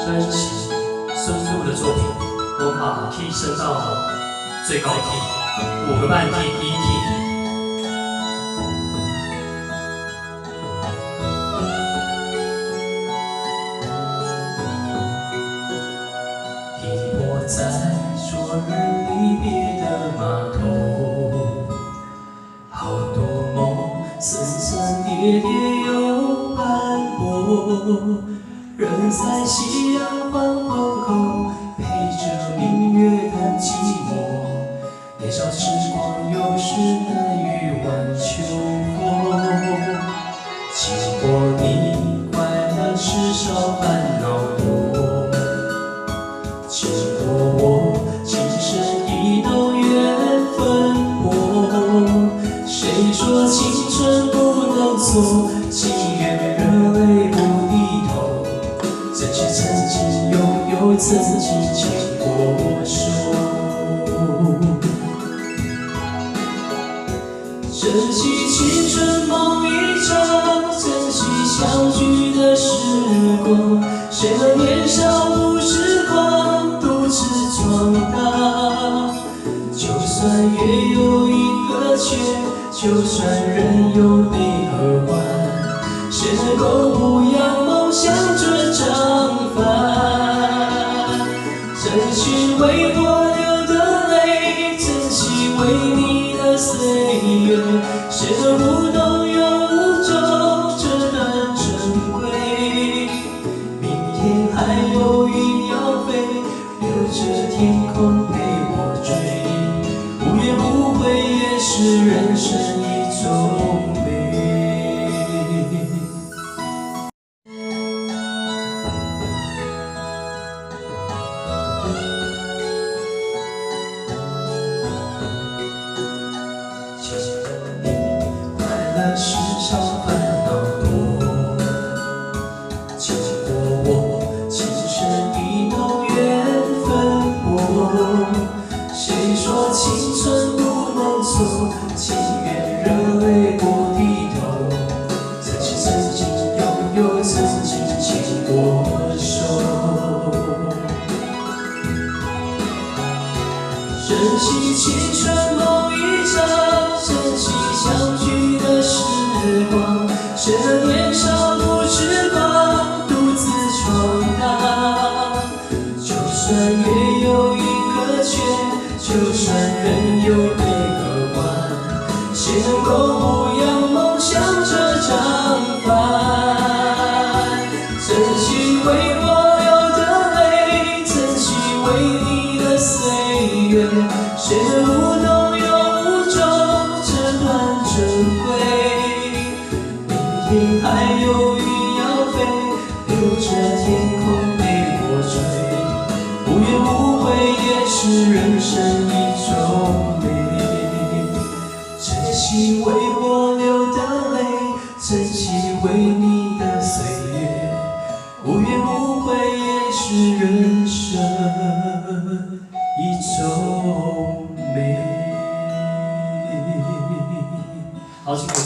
珍惜孙露的作品，我把 key 升到最高 key，5个半 key 第一 key。 在昨日离别的码头，好多梦层层叠叠又斑驳，人在夕阳黄昏后，陪着明月谈寂寞。年少时光有时难遇晚秋风，经过你快乐时少烦恼多。 经过我，今生已都缘分薄。谁说青春不能错？情愿热泪不低头。珍惜曾经拥有，曾经牵过手。珍惜青春梦一场，珍惜相聚的时光。谁能年少无痴狂？ 闯荡，就算月有阴和缺，就算人有悲和欢，谁能够不扬梦想着张帆？珍惜为我流的泪，珍惜为你的岁月，谁能无动又无衷这段珍贵？明天还有云要飞。 留着天空陪我追，无怨无悔也是人生一种美。经过你，快乐时少烦恼多。经过我，今生已都缘。 谁说青春不能错？情愿热泪不低头。珍惜曾经拥有，曾经牵过手。珍惜青春梦一场，珍惜相聚的时光。谁能年少不痴狂，独自闯荡？就算月有阴。 就算人有悲和欢，谁能够不扬梦想着张帆？珍惜为我流的泪，珍惜为你的岁月，谁能无动又无衷这段珍贵？明天还有云要飞，留着天空陪我追，无怨无悔也是人生。 珍惜为我流的泪，珍惜为你的岁月，无怨无悔也是人生一种美。好，请。